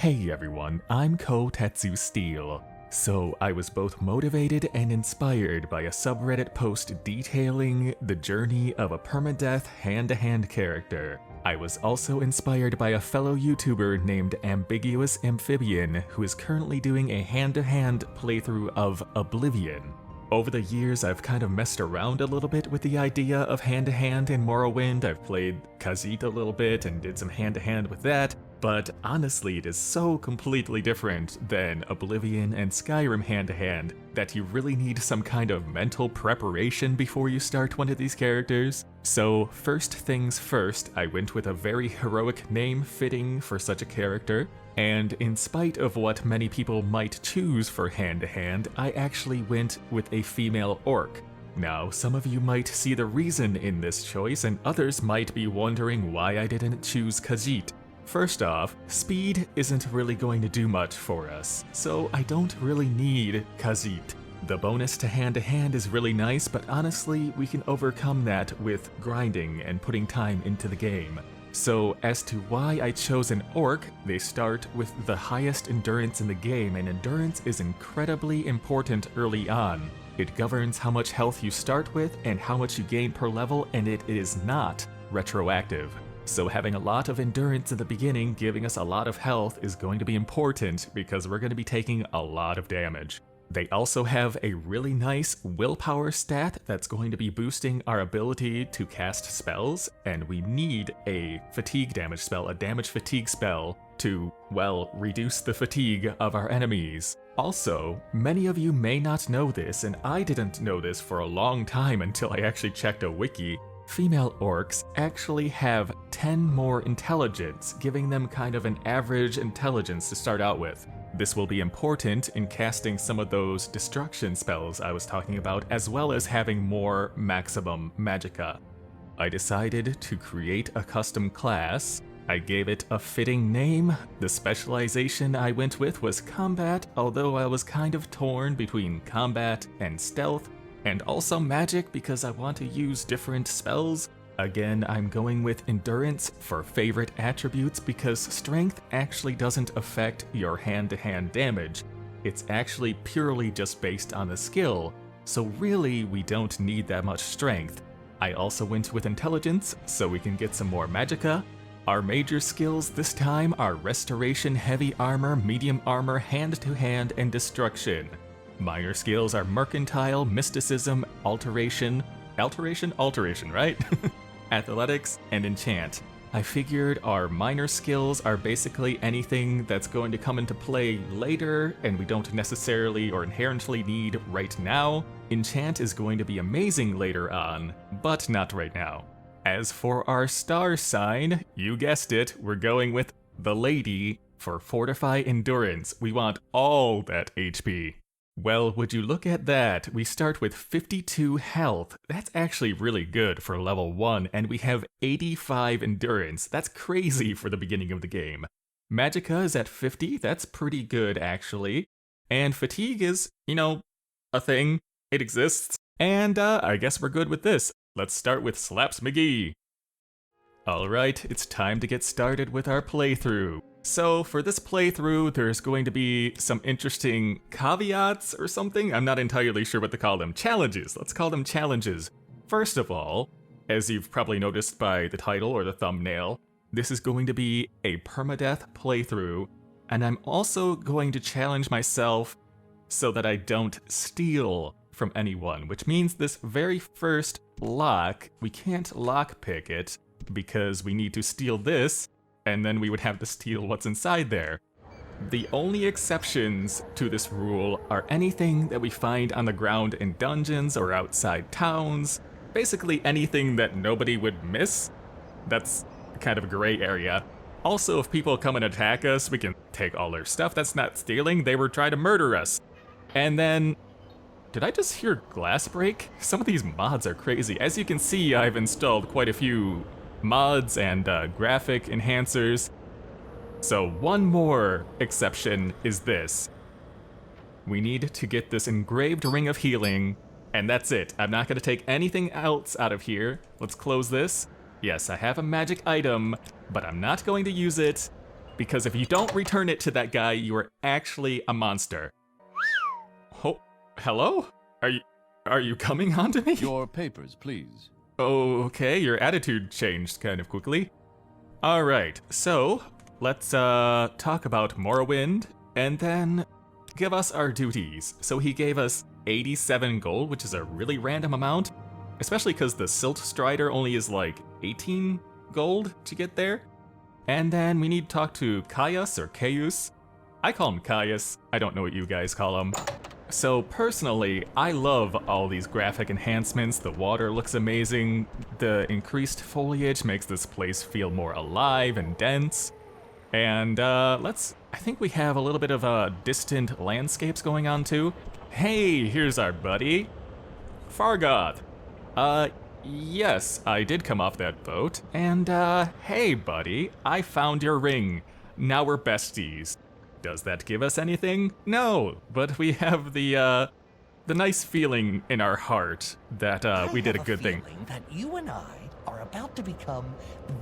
Hey everyone, I'm KoutetsuSteel. So I was both motivated and inspired by a subreddit post detailing the journey of a permadeath hand-to-hand character. I was also inspired by a fellow YouTuber named AmbiguousAmphibian who is currently doing a hand-to-hand playthrough of Oblivion. Over the years, I've kind of messed around a little bit with the idea of hand-to-hand in Morrowind. I've played Khajiit a little bit and did some hand-to-hand with that, but honestly it is so completely different than Oblivion and Skyrim hand-to-hand that you really need some kind of mental preparation before you start one of these characters. So first things first, I went with a very heroic name fitting for such a character. And in spite of what many people might choose for hand-to-hand, I actually went with a female orc. Now, some of you might see the reason in this choice, and others might be wondering why I didn't choose Khajiit. First off, speed isn't really going to do much for us, so I don't really need Khajiit. The bonus to hand-to-hand is really nice, but honestly, we can overcome that with grinding and putting time into the game. So as to why I chose an orc, they start with the highest endurance in the game, and endurance is incredibly important early on. It governs how much health you start with and how much you gain per level, and it is not retroactive. So having a lot of endurance in the beginning, giving us a lot of health, is going to be important because we're going to be taking a lot of damage. They also have a really nice willpower stat that's going to be boosting our ability to cast spells, and we need a fatigue damage spell, a damage fatigue spell, to, well, reduce the fatigue of our enemies. Also, many of you may not know this, and I didn't know this for a long time until I actually checked a wiki. Female orcs actually have 10 more intelligence, giving them kind of an average intelligence to start out with. This will be important in casting some of those destruction spells I was talking about, as well as having more maximum magicka. I decided to create a custom class. I gave it a fitting name. The specialization I went with was combat, although I was kind of torn between combat and stealth, and also magic because I want to use different spells. Again, I'm going with endurance for favorite attributes because strength actually doesn't affect your hand-to-hand damage. It's actually purely just based on the skill, so really we don't need that much strength. I also went with intelligence so we can get some more magicka. Our major skills this time are restoration, heavy armor, medium armor, hand-to-hand, and destruction. Minor skills are mercantile, mysticism, alteration, right? Athletics, and enchant. I figured our minor skills are basically anything that's going to come into play later and we don't necessarily or inherently need right now. Enchant is going to be amazing later on, but not right now. As for our star sign, you guessed it, we're going with the lady for Fortify Endurance. We want all that HP. Well, would you look at that, we start with 52 health. That's actually really good for level 1, and we have 85 endurance. That's crazy for the beginning of the game. Magicka is at 50, that's pretty good actually. And fatigue is, a thing. It exists. And I guess we're good with this. Let's start with Slaps McGee. Alright, it's time to get started with our playthrough. So for this playthrough, there's going to be some interesting caveats or something. I'm not entirely sure what to call them. Challenges. Let's call them challenges. First of all, as you've probably noticed by the title or the thumbnail, this is going to be a permadeath playthrough, and I'm also going to challenge myself so that I don't steal from anyone, which means this very first lock, we can't lockpick it because we need to steal this, and then we would have to steal what's inside there. The only exceptions to this rule are anything that we find on the ground in dungeons or outside towns, basically anything that nobody would miss. That's kind of a gray area. Also, if people come and attack us, we can take all their stuff. That's not stealing, they were trying to murder us. And then, did I just hear glass break? Some of these mods are crazy. As you can see, I've installed quite a few mods and graphic enhancers. So one more exception is this. We need to get this engraved ring of healing, and that's it. I'm not going to take anything else out of here. Let's close this. Yes, I have a magic item, but I'm not going to use it. because if you don't return it to that guy, you are actually a monster. Oh, hello? Are you coming onto me? Your papers, please. Okay, your attitude changed kind of quickly. Alright, so let's talk about Morrowind, and then give us our duties. So he gave us 87 gold, which is a really random amount, especially because the Silt Strider only is like 18 gold to get there. And then we need to talk to Caius or Caius. I call him Caius, I don't know what you guys call him. So personally, I love all these graphic enhancements. The water looks amazing. The increased foliage makes this place feel more alive and dense. And I think we have a little bit of distant landscapes going on too. Hey, here's our buddy, Fargoth. Yes, I did come off that boat. And hey buddy, I found your ring. Now we're besties. Does that give us anything? No, but we have the nice feeling in our heart that we did a good thing. That you and I are about to become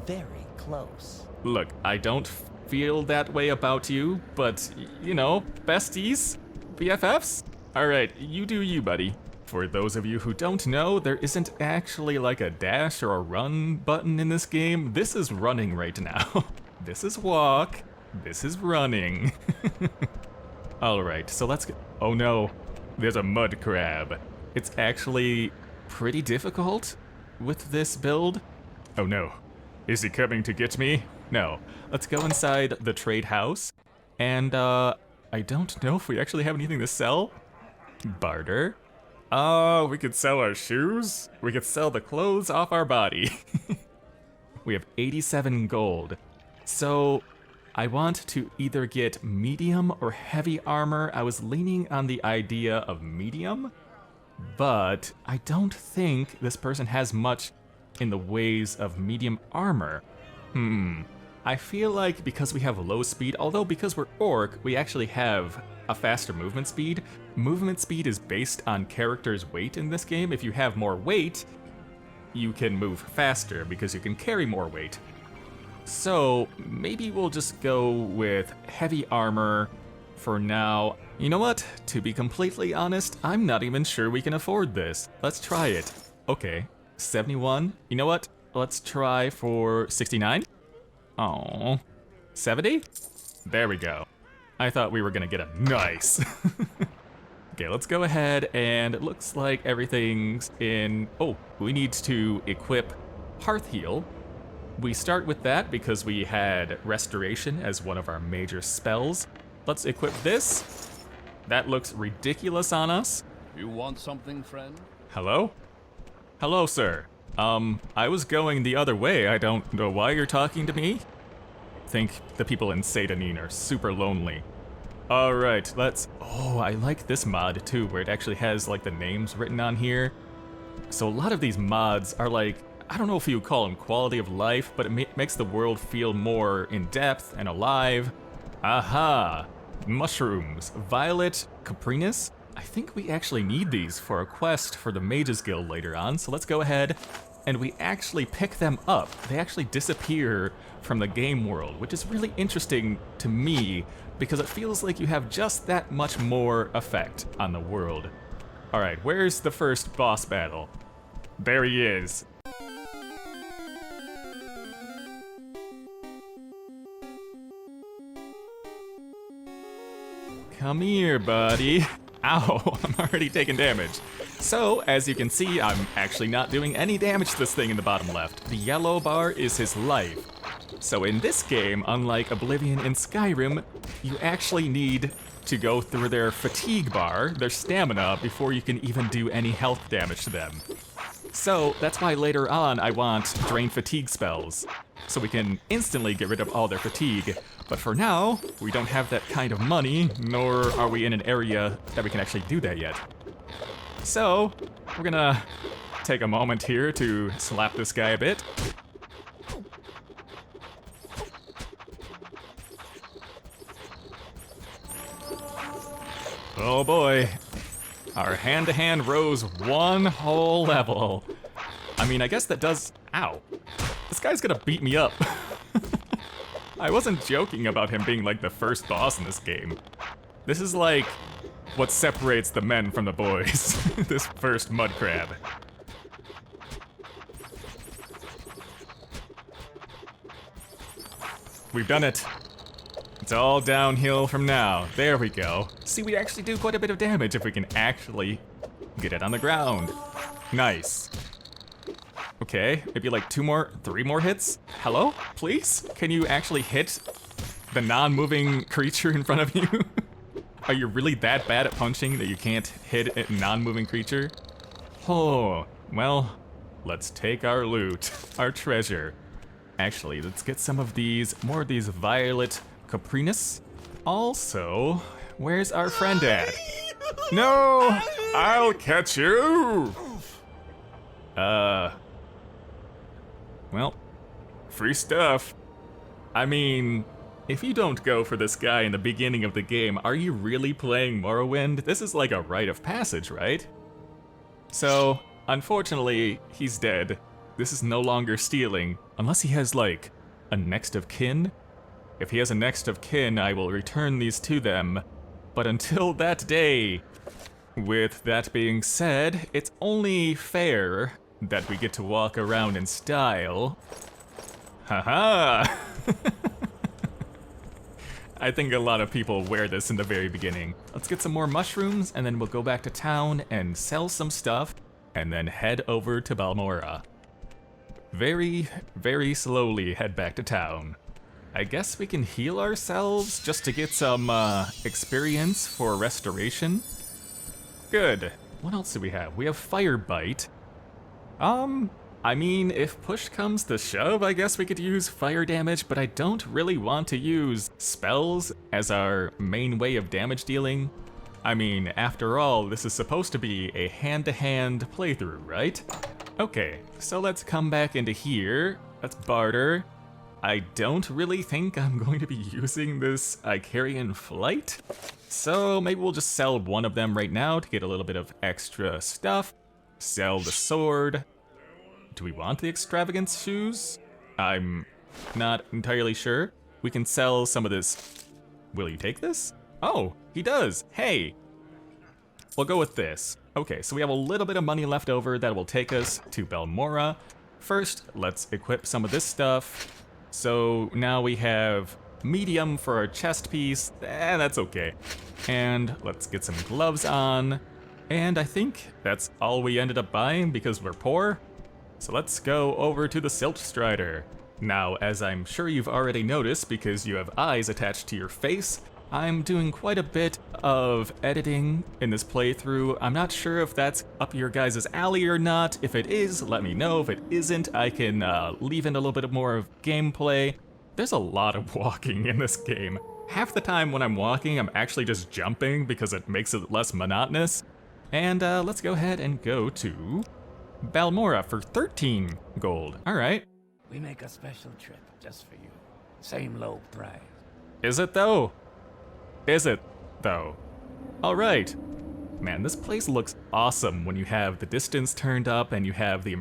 very close. Look, I don't feel that way about you, but you know, besties, BFFs. All right, you do you, buddy. For those of you who don't know, there isn't actually like a dash or a run button in this game. This is running right now. This is walk. This is running. Alright, so let's go. Oh no, there's a mud crab. It's actually pretty difficult with this build. Oh no, is he coming to get me? No. Let's go inside the trade house. And I don't know if we actually have anything to sell. Barter. Oh, we could sell our shoes. We could sell the clothes off our body. We have 87 gold. So I want to either get medium or heavy armor. I was leaning on the idea of medium, but I don't think this person has much in the ways of medium armor. I feel like because we have low speed, although because we're orc, we actually have a faster movement speed. Movement speed is based on character's weight in this game. If you have more weight, you can move faster because you can carry more weight. So maybe we'll just go with heavy armor for now. You know what? To be completely honest, I'm not even sure we can afford this. Let's try it. Okay, 71. You know what? Let's try for 69. Oh, 70? There we go. I thought we were gonna get a nice. Okay, let's go ahead, and it looks like everything's in. Oh, we need to equip Hearth Heal. We start with that because we had Restoration as one of our major spells. Let's equip this. That looks ridiculous on us. You want something, friend? Hello? Hello, sir. I was going the other way. I don't know why you're talking to me. I think the people in Satanin are super lonely. Alright, oh, I like this mod too, where it actually has like the names written on here. So a lot of these mods are like, I don't know if you would call them quality of life, but it makes the world feel more in depth and alive. Aha! Mushrooms. Violet Caprinus? I think we actually need these for a quest for the Mages Guild later on, so let's go ahead and we actually pick them up. They actually disappear from the game world, which is really interesting to me because it feels like you have just that much more effect on the world. Alright, where's the first boss battle? There he is. Come here, buddy. Ow, I'm already taking damage. So, as you can see, I'm actually not doing any damage to this thing in the bottom left. The yellow bar is his life. So in this game, unlike Oblivion and Skyrim, you actually need to go through their fatigue bar, their stamina, before you can even do any health damage to them. So that's why later on I want drain fatigue spells, so we can instantly get rid of all their fatigue. But for now, we don't have that kind of money, nor are we in an area that we can actually do that yet. So, we're gonna take a moment here to slap this guy a bit. Oh boy. Our hand-to-hand rose one whole level. I mean, I guess that does... Ow. This guy's gonna beat me up. I wasn't joking about him being like the first boss in this game. This is like what separates the men from the boys. This first mud crab. We've done it. It's all downhill from now. There we go. See, we actually do quite a bit of damage if we can actually get it on the ground. Nice. Okay, maybe like 3 more hits? Hello? Please? Can you actually hit the non-moving creature in front of you? Are you really that bad at punching that you can't hit a non-moving creature? Oh, well, let's take our loot, our treasure. Actually, let's get some of these, more of these violet Caprinus. Also, where's our friend at? No! I'll catch you! Well, free stuff. I mean, if you don't go for this guy in the beginning of the game, are you really playing Morrowind? This is like a rite of passage, right? So, unfortunately, he's dead. This is no longer stealing, unless he has, like, a next of kin. If he has a next of kin, I will return these to them. But until that day, with that being said, it's only fair that we get to walk around in style. Haha! I think a lot of people wear this in the very beginning. Let's get some more mushrooms, and then we'll go back to town and sell some stuff, and then head over to Balmora. Very, very slowly head back to town. I guess we can heal ourselves just to get some experience for restoration. Good. What else do we have? We have Fire Bite. I mean, if push comes to shove, I guess we could use fire damage, but I don't really want to use spells as our main way of damage dealing. I mean, after all, this is supposed to be a hand-to-hand playthrough, right? Okay, so let's come back into here. Let's barter. I don't really think I'm going to be using this Icarian Flight, so maybe we'll just sell one of them right now to get a little bit of extra stuff. Sell the sword. Do we want the extravagant shoes? I'm not entirely sure. We can sell some of this. Will you take this? Oh, he does. Hey. We'll go with this. Okay, so we have a little bit of money left over that will take us to Balmora. First, let's equip some of this stuff. So now we have medium for our chest piece. That's okay. And let's get some gloves on. And I think that's all we ended up buying because we're poor. So let's go over to the Silt Strider. Now, as I'm sure you've already noticed because you have eyes attached to your face, I'm doing quite a bit of editing in this playthrough. I'm not sure if that's up your guys' alley or not. If it is, let me know. If it isn't, I can leave in a little bit more of gameplay. There's a lot of walking in this game. Half the time when I'm walking, I'm actually just jumping because it makes it less monotonous. And let's go ahead and go to Balmora for 13 gold. All right. We make a special trip just for you. Same low price. Is it though? Is it though? All right. Man, this place looks awesome when you have the distance turned up and you have the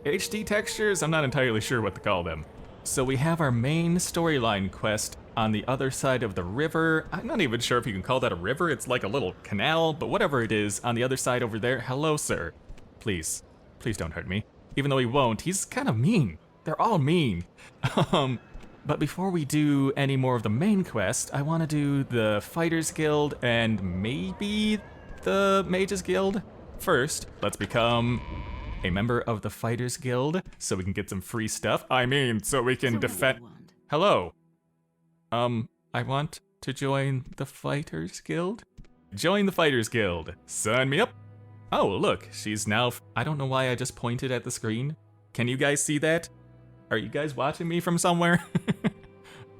HD textures. I'm not entirely sure what to call them. So we have our main storyline quest on the other side of the river. I'm not even sure if you can call that a river. It's like a little canal, but whatever it is, on the other side over there. Hello, sir. Please. Please don't hurt me. Even though he won't, he's kind of mean. They're all mean. But before we do any more of the main quest, I want to do the Fighters Guild and maybe the Mages Guild. First, let's become a member of the Fighters Guild so we can get some free stuff. I mean, so we can defend... Hello. I want to join the Fighters Guild. Join the Fighters Guild. Sign me up. Oh, look, she's now... I don't know why I just pointed at the screen. Can you guys see that? Are you guys watching me from somewhere?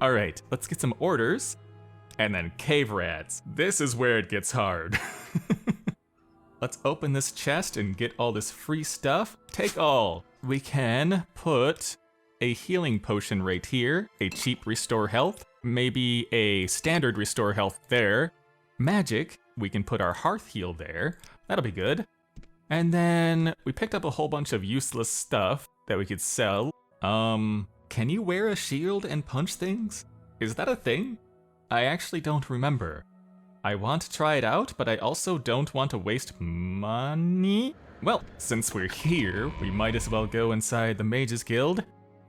All right, let's get some orders. And then cave rats. This is where it gets hard. Let's open this chest and get all this free stuff. Take all. We can put a healing potion right here, a cheap restore health, maybe a standard restore health there. Magic, we can put our hearth heal there. That'll be good. And then we picked up a whole bunch of useless stuff that we could sell. can you wear a shield and punch things? Is that a thing? I actually don't remember. I want to try it out, but I also don't want to waste money. Well, since we're here, we might as well go inside the Mages Guild.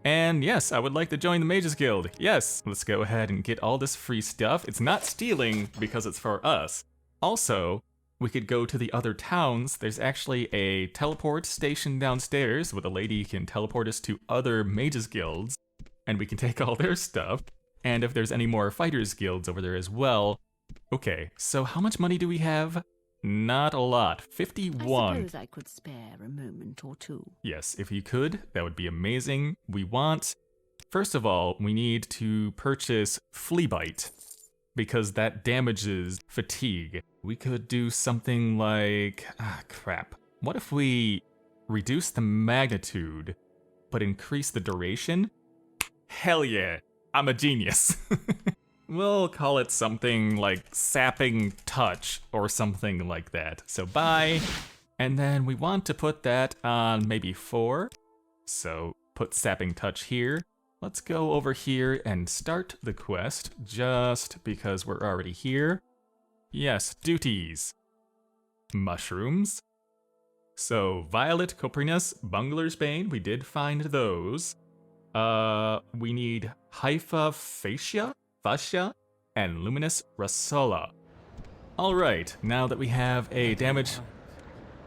And yes, I would like to join the Mages Guild. Yes, let's go ahead and get all this free stuff. It's not stealing because it's for us. Also, we could go to the other towns. There's actually a teleport station downstairs where the lady can teleport us to other Mages Guilds, and we can take all their stuff. And if there's any more Fighters Guilds over there as well. Okay, so how much money do we have? Not a lot. 51. I suppose I could spare a moment or two. Yes, if you could, that would be amazing. We want... First of all, we need to purchase Flea Bite, because that damages fatigue. We could do something like... crap. What if we reduce the magnitude, but increase the duration? Hell yeah! I'm a genius! We'll call it something like Sapping Touch or something like that. So bye. And then we want to put that on maybe 4. So put Sapping Touch here. Let's go over here and start the quest just because we're already here. Yes, duties. Mushrooms. So Violet, Coprinus, Bungler's Bane, we did find those. We need Hypha Fascia, and Luminous Rasola. Alright, now that we have a damage...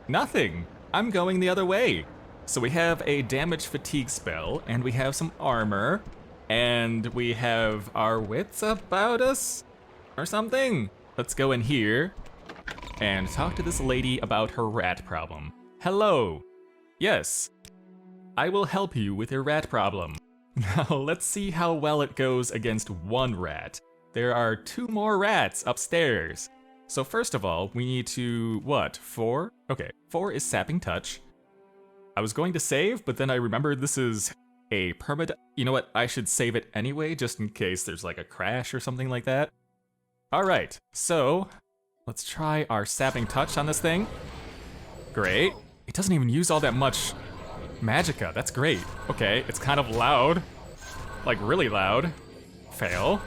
Nothing! I'm going the other way! So we have a damage fatigue spell, and we have some armor, and we have our wits about us? Or something? Let's go in here and talk to this lady about her rat problem. Hello! Yes, I will help you with your rat problem. Now, let's see how well it goes against one rat. There are 2 more rats upstairs. So first of all, we need to, 4? Okay, 4 is Sapping Touch. I was going to save, but then I remembered this is a permadeath. You know what, I should save it anyway, just in case there's like a crash or something like that. Alright, so let's try our Sapping Touch on this thing. Great. It doesn't even use all that much magicka, that's great. Okay, it's kind of loud. Like, really loud. Fail.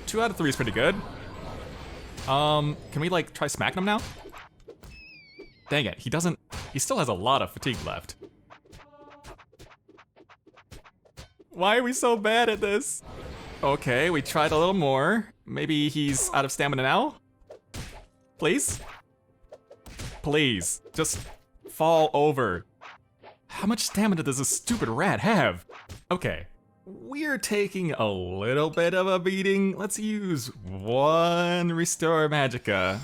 2 out of 3 is pretty good. Can we, like, try smacking him now? Dang it, he still has a lot of fatigue left. Why are we so bad at this? Okay, we tried a little more. Maybe he's out of stamina now? Please? Please, just fall over. How much stamina does this stupid rat have? Okay, we're taking a little bit of a beating. Let's use 1 Restore Magicka.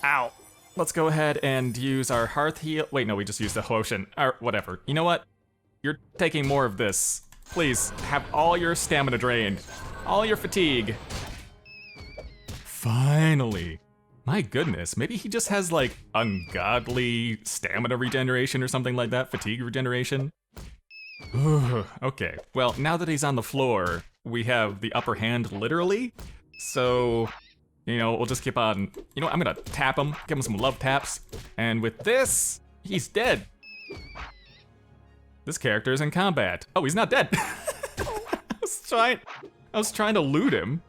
Ow. Let's go ahead and use our Hearth Heal. Wait, no, we just used the potion. Or whatever. You know what? You're taking more of this. Please, have all your stamina drained. All your fatigue. Finally. My goodness, maybe he just has like ungodly stamina regeneration or something like that, fatigue regeneration. Okay, well, now that he's on the floor, we have the upper hand literally. So, you know, we'll just keep on, you know, I'm gonna tap him, give him some love taps. And with this, he's dead. This character is in combat. Oh, he's not dead. I was trying to loot him.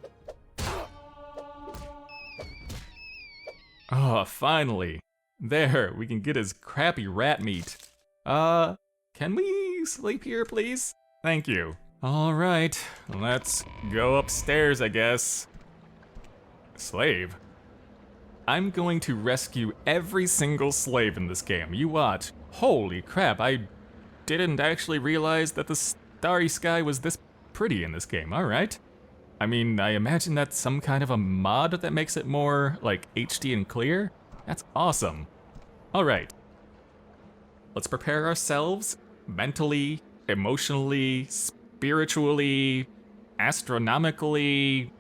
Oh, finally. There, we can get his crappy rat meat. Can we sleep here, please? Thank you. All right, let's go upstairs, I guess. Slave? I'm going to rescue every single slave in this game. You watch. Holy crap, I didn't actually realize that the starry sky was this pretty in this game. All right. I mean, I imagine that's some kind of a mod that makes it more, like, HD and clear? That's awesome. Alright. Let's prepare ourselves mentally, emotionally, spiritually, astronomically...